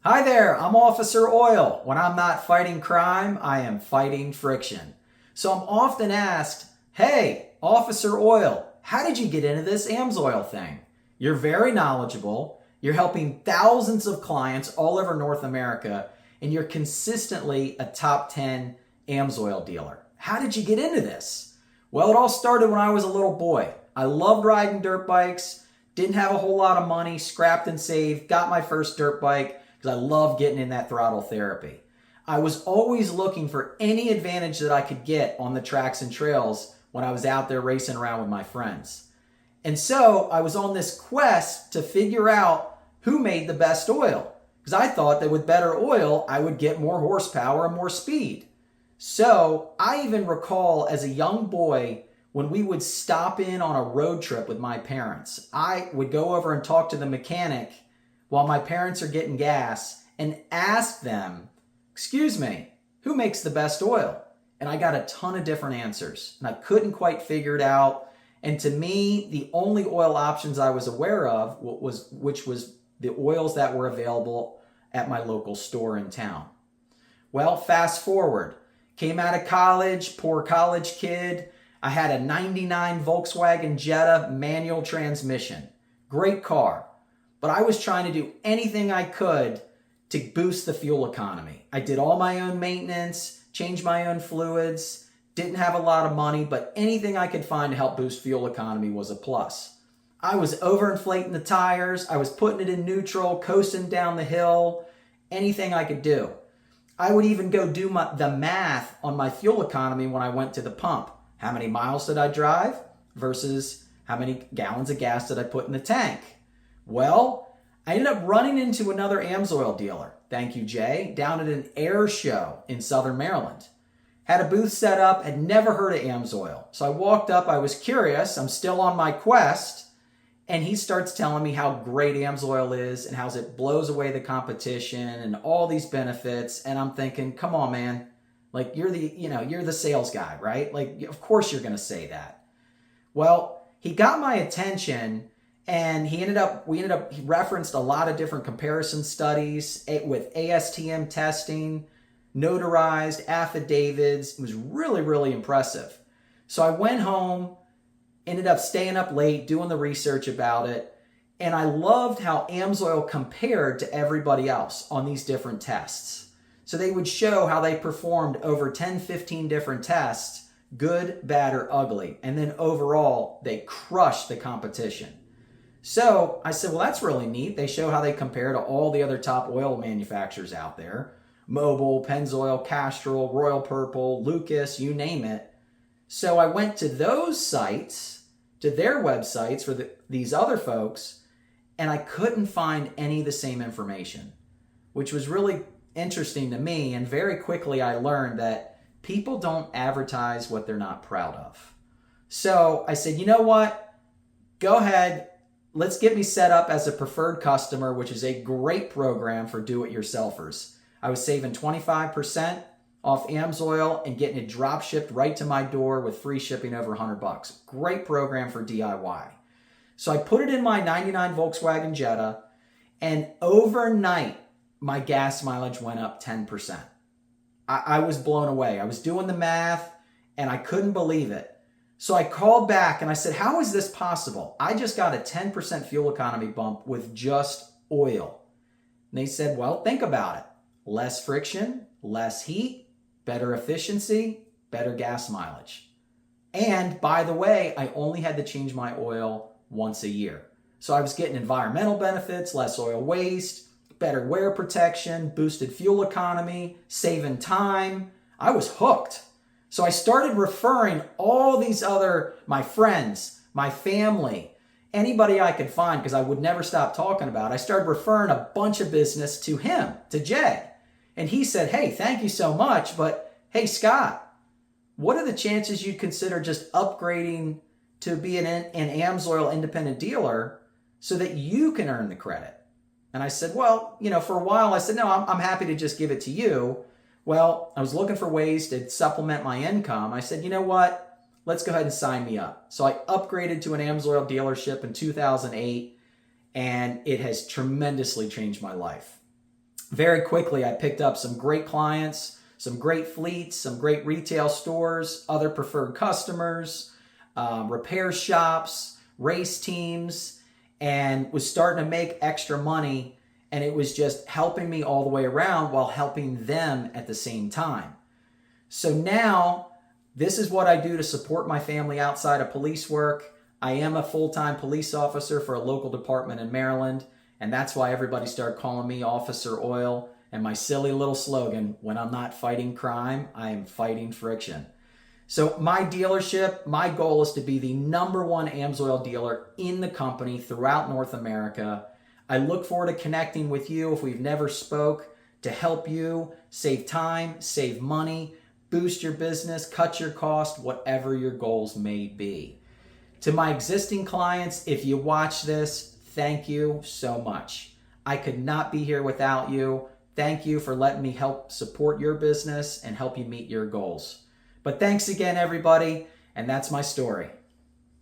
Hi there, I'm Officer Oil. When I'm not fighting crime, I am fighting friction. So I'm often asked, hey, Officer Oil, how did you get into this AMSOIL thing? You're very knowledgeable, you're helping thousands of clients all over North America, and you're consistently a top 10 AMSOIL dealer. How did you get into this? Well, it all started when I was a little boy. I loved riding dirt bikes, didn't have a whole lot of money, scrapped and saved, got my first dirt bike, because I love getting in that throttle therapy. I was always looking for any advantage that I could get on the tracks and trails when I was out there racing around with my friends. And so I was on this quest to figure out who made the best oil, because I thought that with better oil, I would get more horsepower and more speed. So I even recall as a young boy when we would stop in on a road trip with my parents, I would go over and talk to the mechanic while my parents are getting gas and ask them, excuse me, who makes the best oil? And I got a ton of different answers and I couldn't quite figure it out. And to me, the only oil options I was aware of which was the oils that were available at my local store in town. Well, fast forward, came out of college, poor college kid. I had a 99 Volkswagen Jetta manual transmission. Great car. But I was trying to do anything I could to boost the fuel economy. I did all my own maintenance, changed my own fluids, didn't have a lot of money, but anything I could find to help boost fuel economy was a plus. I was overinflating the tires, I was putting it in neutral, coasting down the hill, anything I could do. I would even go do the math on my fuel economy when I went to the pump. How many miles did I drive versus how many gallons of gas did I put in the tank? Well, I ended up running into another AMSOIL dealer, thank you Jay, down at an air show in Southern Maryland. Had a booth set up, had never heard of AMSOIL. So I walked up, I was curious, I'm still on my quest, and he starts telling me how great AMSOIL is and how it blows away the competition and all these benefits. And I'm thinking, come on, man, like you're the sales guy, right? Like, of course you're going to say that. Well, he got my attention. And he referenced a lot of different comparison studies with ASTM testing, notarized affidavits. It was really, really impressive. So I went home, ended up staying up late, doing the research about it. And I loved how AMSOIL compared to everybody else on these different tests. So they would show how they performed over 10, 15 different tests, good, bad, or ugly. And then overall, they crushed the competition. So I said, well, that's really neat. They show how they compare to all the other top oil manufacturers out there. Mobil, Pennzoil, Castrol, Royal Purple, Lucas, you name it. So I went to those sites, to their websites for these other folks, and I couldn't find any of the same information, which was really interesting to me. And very quickly I learned that people don't advertise what they're not proud of. So I said, you know what? Go ahead. Let's get me set up as a preferred customer, which is a great program for do-it-yourselfers. I was saving 25% off AMSOIL and getting it drop shipped right to my door with free shipping over $100. Great program for DIY. So I put it in my 99 Volkswagen Jetta, and overnight, my gas mileage went up 10%. I was blown away. I was doing the math, and I couldn't believe it. So I called back and I said, how is this possible? I just got a 10% fuel economy bump with just oil. And they said, well, think about it. Less friction, less heat, better efficiency, better gas mileage. And by the way, I only had to change my oil once a year. So I was getting environmental benefits, less oil waste, better wear protection, boosted fuel economy, saving time. I was hooked. So I started referring all these my friends, my family, anybody I could find, because I would never stop talking about it. I started referring a bunch of business to him, to Jay. And he said, hey, thank you so much, but hey, Scott, what are the chances you'd consider just upgrading to be an AMSOIL independent dealer so that you can earn the credit? And I said, well, for a while I said, no, I'm happy to just give it to you. Well, I was looking for ways to supplement my income. I said, you know what? Let's go ahead and sign me up. So I upgraded to an AMSOIL dealership in 2008, and it has tremendously changed my life. very quickly, I picked up some great clients, some great fleets, some great retail stores, other preferred customers, repair shops, race teams, and was starting to make extra money. And it was just helping me all the way around while helping them at the same time. So now, this is what I do to support my family outside of police work. I am a full-time police officer for a local department in Maryland, and that's why everybody started calling me Officer Oil. And my silly little slogan, when I'm not fighting crime, I am fighting friction. So my dealership, my goal is to be the #1 AMSOIL dealer in the company throughout North America. I look forward to connecting with you if we've never spoke, to help you save time, save money, boost your business, cut your cost, whatever your goals may be. To my existing clients, if you watch this, thank you so much. I could not be here without you. Thank you for letting me help support your business and help you meet your goals. But thanks again, everybody, and that's my story.